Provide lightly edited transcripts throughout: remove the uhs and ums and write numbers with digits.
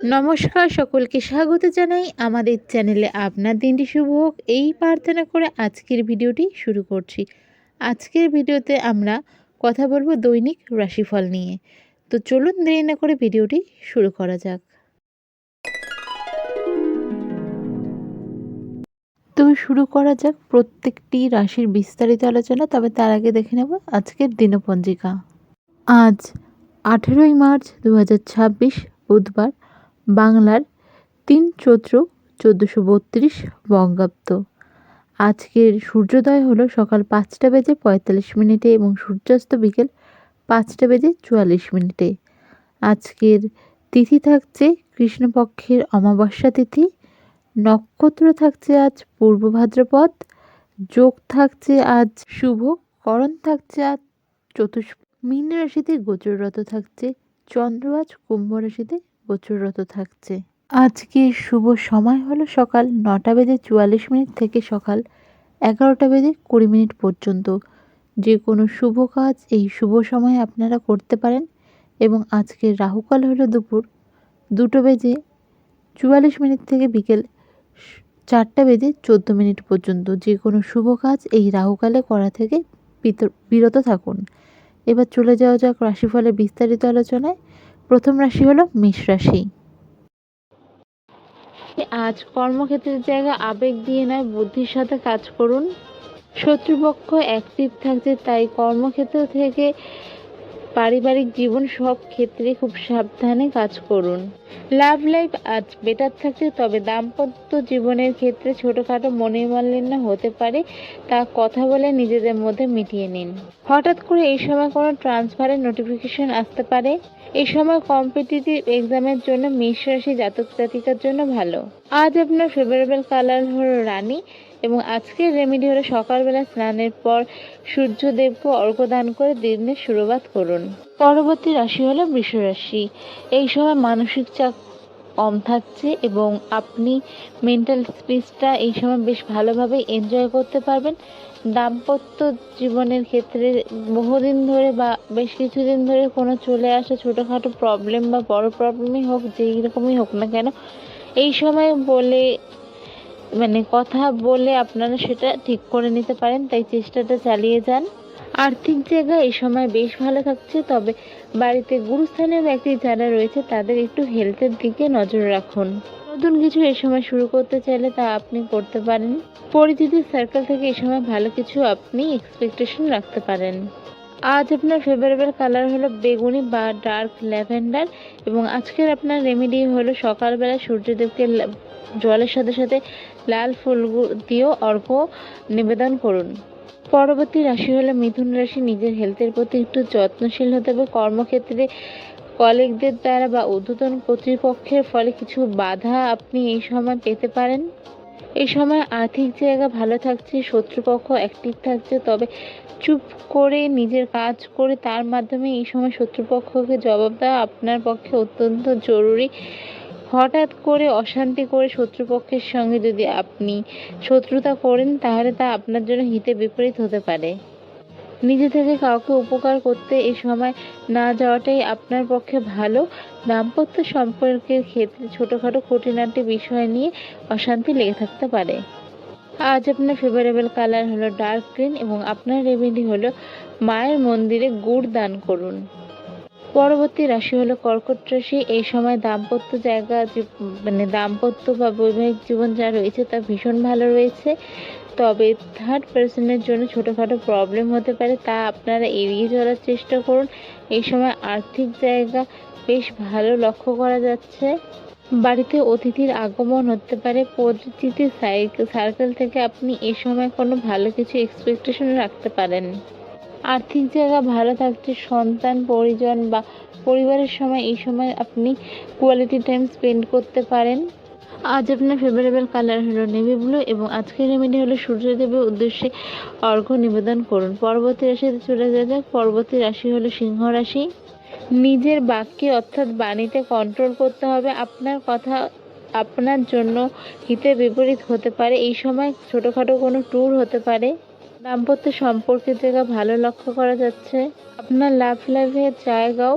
নমস্কার, সকলকে স্বাগত জানাই আমাদের চ্যানেলে। আপনার দিনটি শুভ হোক এই প্রার্থনা করে আজকের ভিডিওটি শুরু করছি। আজকের ভিডিওতে আমরা কথা বলবো দৈনিক রাশিফল নিয়ে। তো চলুন দেরি না করে ভিডিওটি শুরু করা যাক। তো শুরু করা যাক প্রত্যেকটি রাশির বিস্তারিত আলোচনা। তবে তার আগে দেখে নেব আজকের দিনপঞ্জিকা। আজ 18ই মার্চ 2026 বুধবার, বাংলার 3 চৈত্র 1432 বঙ্গাব্দ। আজকের সূর্যোদয় হলো সকাল 5:45 এবং সূর্যাস্ত বিকেল 5:44। আজকের তিথি থাকছে কৃষ্ণপক্ষের অমাবস্যা তিথি। নক্ষত্র থাকছে আজ পূর্ব ভাদ্রপদ। যোগ থাকছে আজ শুভ। করণ থাকছে আজ চতুষ্প। মীন রাশিতে গোচররত থাকছে চন্দ্র। আজ কুম্ভ রাশিতে গোচররত থাকছে। আজকে শুভ সময় হলো সকাল 9:44 থেকে সকাল 11:20 পর্যন্ত। যে কোনো শুভ কাজ এই শুভ সময়ে আপনারা করতে পারেন। এবং আজকের রাহুকাল হলো দুপুর 2:44 থেকে বিকেল 4:14 পর্যন্ত। যে কোনো শুভ কাজ এই রাহুকালে করা থেকে বিরত থাকুন। এবার চলে যাওয়া যাক রাশিফলের বিস্তারিত আলোচনায়। প্রথম রাশি হলো মেষ রাশি। আজ কর্মক্ষেত্রের জায়গা আবেগ দিয়ে নয়, বুদ্ধির সাথে কাজ করুন। শত্রুপক্ষ অ্যাক্টিভ থাকছে, তাই কর্মক্ষেত্র থেকে পারিবারিক জীবন সব ক্ষেত্রে খুব সাবধানে কাজ করুন। লাভ লাইফ আজ বেটার থাকছে, তবে দাম্পত্য জীবনের ক্ষেত্রে ছোটখাটো মনোমালিন্য হতে পারে, তা কথা বলে নিজেদের মধ্যে মিটিয়ে নিন। হঠাৎ করে এই সময় কোনো ট্রান্সফারের নোটিফিকেশন আসতে পারে। এই সময় কম্পিটিটিভ এক্সামের জন্য মেষ রাশি জাতক জাতিকার জন্য ভালো। আজ আপনার ফেভারেবল কালার হলো রানী এবং আজকের রেমেডি হলো সকালবেলা স্নানের পর সূর্যদেবকে অর্ঘ্য দান করে দিনের শুরুয়াত করুন। পরবর্তী রাশি হলো বৃষ রাশি। এই সময় মানসিক চাপ কম থাকছে এবং আপনি মেন্টাল স্পেসটা এই সময় বেশ ভালোভাবে এনজয় করতে পারবেন। দাম্পত্য জীবনের ক্ষেত্রে বহুদিন ধরে বা বেশ কিছুদিন ধরে কোনো চলে আসা ছোটোখাটো প্রবলেম বা বড় প্রবলেমই হোক, যেই রকমই হোক না কেন, এই সময় কথা বলে আপনারা সেটা ঠিক করে নিতে পারেন, তাই চেষ্টাটা চালিয়ে যান। আর্থিক জায়গা এই সময় বেশ ভালো থাকছে, তবে বাড়িতে গুরুস্থানীয় ব্যক্তি যারা রয়েছে তাদের একটু হেলথের দিকে নজর রাখুন। নতুন কিছু এই সময় শুরু করতে চাইলে তা আপনি করতে পারেন। পরিচিতির সার্কেল থেকে এই সময় ভালো কিছু আপনি এক্সপেকটেশন রাখতে পারেন। আজ আপনার ফেভারেবল কালার হলো বেগুনি বা ডার্ক ল্যাভেন্ডার এবং আজকের আপনার রেমেডি হলো সকালবেলা সূর্যদেবকে জলের সাথে সাথে লাল ফুল দিয়েও অর্ঘ্য নিবেদন করুন। পরবর্তী রাশি হলো মিথুন রাশি। নিজের হেলথের প্রতি একটু যত্নশীল হতে হবে। কর্মক্ষেত্রে কলিগদের দ্বারা বা ঊর্ধ্বতন কর্তৃপক্ষের ফলে কিছু বাধা আপনি এই সময় পেতে পারেন। এই সময় আর্থিক জায়গা ভালো থাকছে, শত্রুপক্ষ অ্যাক্টিভ থাকছে, তবে চুপ করে নিজের কাজ করে তার মাধ্যমে এই সময় শত্রুপক্ষকে জবাব দেওয়া আপনার পক্ষে অত্যন্ত জরুরি। হঠাৎ করে অশান্তি করে শত্রুপক্ষের সঙ্গে যদি আপনি শত্রুতা করেন তাহলে তা আপনার জন্য হিতে বিপরীত হতে পারে। নিজে থেকে কাউকে উপকার করতে এই সময় না যাওয়াটাই আপনার পক্ষে ভালো। দাম্পত্য সম্পর্কের ক্ষেত্রে ছোটোখাটো খুঁটিনাটি বিষয় নিয়ে অশান্তি লেগে থাকতে পারে। আজ আপনার ফেভারেবল কালার হলো ডার্ক গ্রিন এবং আপনার রেমেডি হলো মায়ের মন্দিরে গুড় দান করুন। পরবর্তী রাশি হলো কর্কট রাশি। এই সময় দাম্পত্য জায়গা দাম্পত্য বা বৈবাহিক জীবন যা রয়েছে তা ভীষণ ভালো রয়েছে, তবে থার্ড পার্সনের জন্য ছোটোখাটো প্রবলেম হতে পারে, তা আপনারা এড়িয়ে চলার চেষ্টা করুন। এই সময় আর্থিক জায়গা বেশ ভালো লক্ষ্য করা যাচ্ছে। বাড়িতে অতিথির আগমন হতে পারে। পরিচিতি সার্কেল থেকে আপনি এই সময় কোনো ভালো কিছু এক্সপেকটেশন রাখতে পারেন। আর্থিক জায়গা ভালো থাকছে। সন্তান, পরিজন বা পরিবারের সময় এই সময় আপনি কোয়ালিটি টাইম স্পেন্ড করতে পারেন। আজ আপনার ফেভারেবল কালার হলো নেভি ব্লু এবং আজকের রেমেডি হলো সূর্যদেবের উদ্দেশ্যে অর্ঘ্য নিবেদন করুন। পরবর্তী রাশিতে চলে যাওয়া যাক। পরবর্তী রাশি হলো সিংহ রাশি। নিজের বাক্যে অর্থাৎ বাণীতে কন্ট্রোল করতে হবে। আপনার কথা আপনার জন্য হিতে বিপরীত হতে পারে। এই সময় ছোটোখাটো কোনো ট্যুর হতে পারে। দাম্পত্য সম্পর্কের জায়গা ভালো লক্ষ্য করা যাচ্ছে। আপনার লাভ লাইফের জায়গাও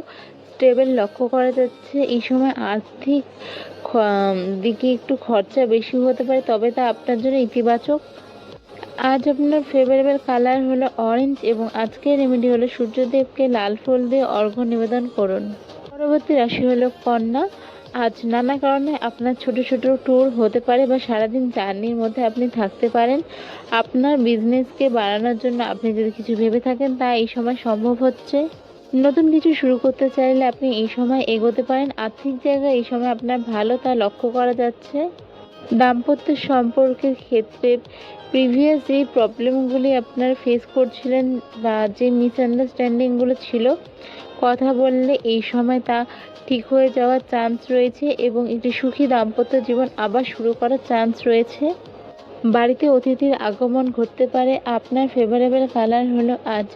স্টেবল লক্ষ্য করা যাচ্ছে। এই সময় আর্থিক দিকে একটু খরচা বেশি হতে পারে, তবে তা আপনার জন্য ইতিবাচক। আজ আপনার ফেভারেবল কালার হলো অরেঞ্জ এবং আজকের রেমেডি হলো সূর্যদেবকে লাল ফুল দিয়ে অর্ঘ্য নিবেদন করুন। পরবর্তী রাশি হলো কন্যা। আজ নানা কারণে আপনার ছোট ছোট ট্যুর হতে পারে বা সারাদিন জার্নির মধ্যে আপনি থাকতে পারেন। আপনার বিজনেসকে বাড়ানোর জন্য আপনি যদি কিছু ভেবে থাকেন তা এই সময় সম্ভব হচ্ছে। নতুন কিছু শুরু করতে চাইলে আপনি এই সময় এগোতে পারেন। আর্থিক জায়গায় এই সময় আপনার ভালো তা লক্ষ্য করা যাচ্ছে। দাম্পত্য সম্পর্কের ক্ষেত্রে প্রিভিয়াস যেই প্রবলেমগুলি আপনারা ফেস করছিলেন বা যে মিসআন্ডারস্ট্যান্ডিংগুলো ছিল, কথা বললে এই সময় তা ঠিক হয়ে যাওয়ার চান্স রয়েছে এবং একটি সুখী দাম্পত্য জীবন আবার শুরু করার চান্স রয়েছে। বাড়িতে অতিথির আগমন ঘটতে পারে। আপনার ফেভারেবল কালার হলো আজ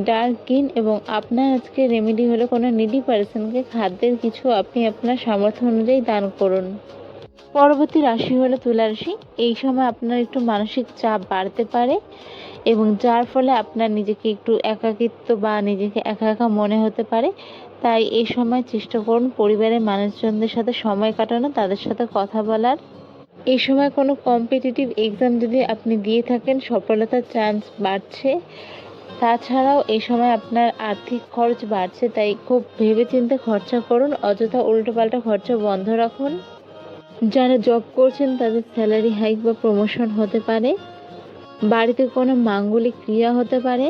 ডার্ক গ্রিন এবং আপনার আজকে রেমেডি হলো কোনো নিডি পার্সনকে খাদ্যের কিছু আপনি আপনার সামর্থ্য অনুযায়ী দান করুন। পরবর্তী রাশি হলো তুলা রাশি। এই সময় আপনার একটু মানসিক চাপ বাড়তে পারে এবং যার ফলে আপনার নিজেকে একটু একাকিত্ব বা নিজেকে একা একা মনে হতে পারে। তাই এই সময় চেষ্টা করুন পরিবারের মানুষজনদের সাথে সময় কাটানো, তাদের সাথে কথা বলার। এই সময় কোনো কম্পিটিটিভ এক্সাম যদি আপনি দিয়ে থাকেন, সফলতার চান্স বাড়ছে। তাছাড়াও এই সময় আপনার আর্থিক খরচ বাড়ছে, তাই খুব ভেবেচিন্তে খরচা করুন। অযথা উল্টোপাল্টা খরচা বন্ধ রাখুন। যারা জব করছেন তাদের স্যালারি হাইক বা প্রমোশন হতে পারে। বাড়িতে কোনো মাঙ্গলিক ক্রিয়া হতে পারে।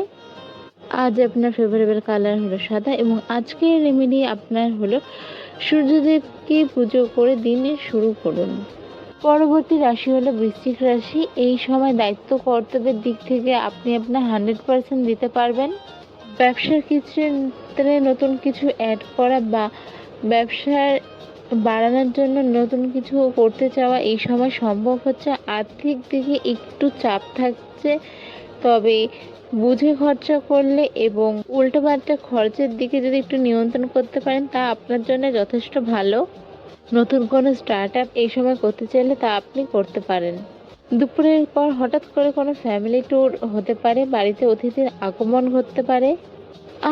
আজ আপনার ফেভারেবল কালার হলো সাদা এবং আজকের রেমেডি আপনার হলো সূর্যদেবকে পুজো করে দিনে শুরু করুন। পরবর্তী রাশি হলো বৃশ্চিক রাশি। এই সময় দায়িত্ব কর্তব্যের দিক থেকে আপনি আপনার 100% দিতে পারবেন। ব্যবসার ক্ষেত্রে নতুন কিছু অ্যাড করা বা ব্যবসার বাড়ানোর জন্য নতুন কিছু করতে চাওয়া এই সময় সম্ভব হচ্ছে। আর্থিক দিকে একটু চাপ থাকছে, তবে বুঝে খরচা করলে এবং উল্টোপাল্টা খরচের দিকে যদি একটু নিয়ন্ত্রণ করতে পারেন তা আপনার জন্য যথেষ্ট ভালো। নতুন কোনো স্টার্ট আপ এই সময় করতে চাইলে তা আপনি করতে পারেন। দুপুরের পর হঠাৎ করে কোনো ফ্যামিলি ট্যুর হতে পারে। বাড়িতে অতিথির আগমন ঘটতে পারে।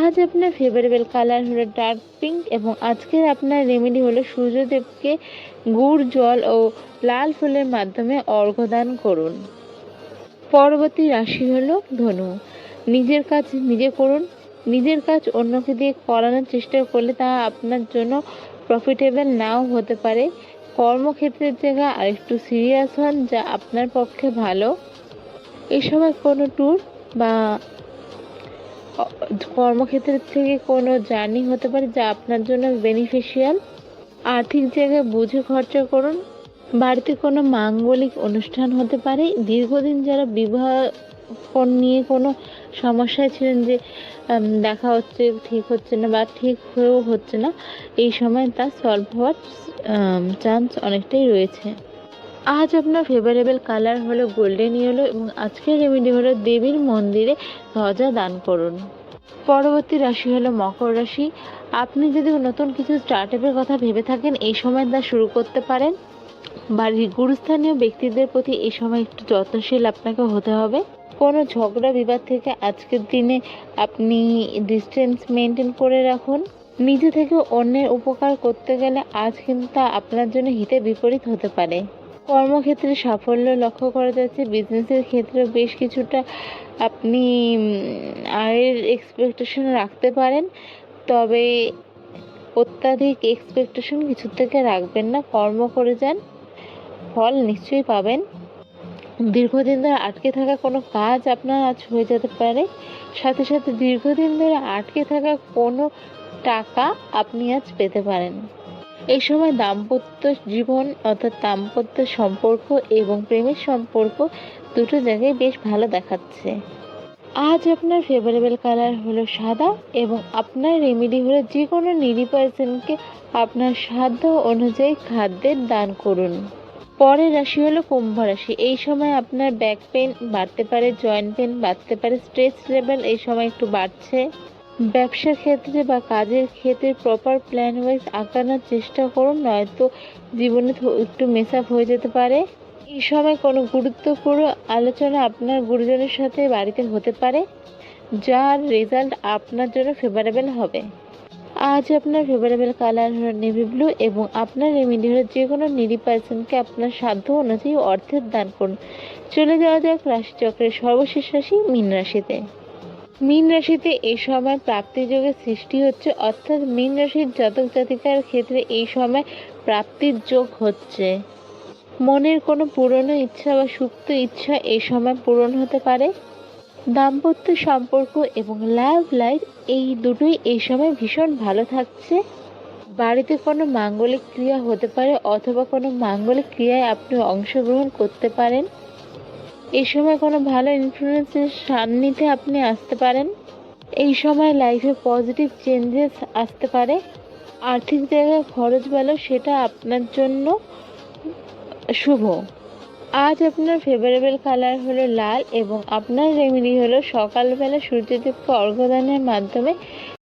আজ আপনার ফেভারেবল কালার হলো ডার্ক পিঙ্ক এবং আজকের আপনার রেমেডি হলো সূর্যদেবকে গুড় জল ও লাল ফুলের মাধ্যমে অর্ঘ্য দান করুন। পরবর্তী রাশি হলো ধনু। নিজের কাজ নিজে করুন। নিজের কাজ অন্যকে দিয়ে করানোর চেষ্টা করলে তা আপনার জন্য প্রফিটেবল নাও হতে পারে। কর্মক্ষেত্রের জায়গায় আরেকটু সিরিয়াস হন, যা আপনার পক্ষে ভালো। এই সময় কোনো ট্যুর বা কর্মক্ষেত্রের থেকে কোনো জার্নি হতে পারে যা আপনার জন্য বেনিফিশিয়াল। আর্থিক জায়গায় বুঝে খরচা করুন। বাড়িতে কোনো মাঙ্গলিক অনুষ্ঠান হতে পারে। দীর্ঘদিন যারা বিবাহ নিয়ে কোনো সমস্যায় ছিলেন, যে দেখা হচ্ছে ঠিক হচ্ছে না বা ঠিক হয়েও হচ্ছে না, এই সময় তা সলভ হওয়ার চান্স অনেকটাই রয়েছে। আজ আপনার ফেভারেবল কালার হলো গোল্ডেন ইয়েলো এবং আজকের রেমেডি হলো দেবীর মন্দিরে ধ্বজা দান করুন। পরবর্তী রাশি হলো মকর রাশি। আপনি যদি নতুন কিছু স্টার্টআপের কথা ভেবে থাকেন এই সময় তা শুরু করতে পারেন। বাড়ির গুরুস্থানীয় ব্যক্তিদের প্রতি এই সময় একটু যত্নশীল আপনাকে হতে হবে। কোনো ঝগড়া বিবাদ থেকে আজকের দিনে আপনি ডিস্টেন্স মেনটেন করে রাখুন। নিজে থেকে অন্যের উপকার করতে গেলে আজ কিন্তু তা আপনার জন্য হিতে বিপরীত হতে পারে। কর্মক্ষেত্রে সাফল্য লক্ষ্য করা যাচ্ছে। বিজনেসের ক্ষেত্রেও বেশ কিছুটা আপনি আয়ের এক্সপেকটেশন রাখতে পারেন, তবে অত্যাধিক এক্সপেকটেশন কিছু থেকে রাখবেন না। কর্ম করে যান, ফল নিশ্চয়ই পাবেন। দীর্ঘদিন ধরে আটকে থাকা কোনো কাজ আপনার আজ হয়ে যেতে পারে। সাথে সাথে দীর্ঘদিন ধরে আটকে থাকা কোনো টাকা আপনি আজ পেতে পারেন। এই সময় দাম্পত্য জীবন অর্থাৎ দাম্পত্য সম্পর্ক এবং প্রেমের সম্পর্ক দুটো জায়গায় বেশ ভালো দেখাচ্ছে। আজ আপনার ফেভারেবল কালার হলো সাদা এবং আপনার রেমেডি হলো যে কোনো নিডি পার্সনকে আপনার সাধ্য অনুযায়ী খাদ্যের দান করুন। পরের রাশি হলো কুম্ভ রাশি। এই সময় আপনার ব্যাক পেন বাড়তে পারে, জয়েন্ট পেন বাড়তে পারে, স্ট্রেস লেভেল এই সময় একটু বাড়ছে। ব্যবসার ক্ষেত্রে বা কাজের ক্ষেত্রে প্রপার প্ল্যান ওয়াইজ আগানোর চেষ্টা করুন, নয়তো জীবনে একটু মেস আপ হয়ে যেতে পারে। এই সময় কোনো গুরুত্বপূর্ণ আলোচনা আপনার গুরুজনের সাথে বাড়িতে হতে পারে, যার রেজাল্ট আপনার জন্য ফেভারেবল হবে। আজ আপনার ফেভারেবল কালার হলো নেভি ব্লু এবং আপনার রেমেডি হলো যে কোনো নিডি পার্সনকে আপনার সাধ্য অনুযায়ী অর্থের দান করুন। চলে যাওয়া যাক রাশিচক্রের সর্বশেষ রাশি মীন রাশিতে। মীন রাশিতে এই সময় প্রাপ্তি যোগের সৃষ্টি হচ্ছে, অর্থাৎ মীন রাশির জাতক জাতিকার ক্ষেত্রে এই সময় প্রাপ্তির যোগ হচ্ছে। মনের কোনো পুরনো ইচ্ছা বা সুপ্ত ইচ্ছা এই সময় পূরণ হতে পারে। দাম্পত্য সম্পর্ক এবং লাভ লাইফ এই দুটোই এই সময় ভীষণ ভালো থাকছে। বাড়িতে কোনো মাঙ্গলিক ক্রিয়া হতে পারে অথবা কোনো মাঙ্গলিক ক্রিয়ায় আপনি অংশগ্রহণ করতে পারেন। এই সময় কোনো ভালো ইনফ্লুয়েন্সের সান্নিধ্যে আপনি আসতে পারেন। এই সময় লাইফে পজিটিভ চেঞ্জেস আসতে পারে। আর্থিক জায়গায় খরচ ভালো, সেটা আপনার জন্য শুভ। আজ আপনার ফেভারেবল কালার হলো লাল এবং আপনার রেমেডি হলো সকালবেলা সূর্যদেবকে অর্ঘ্যদানের মাধ্যমে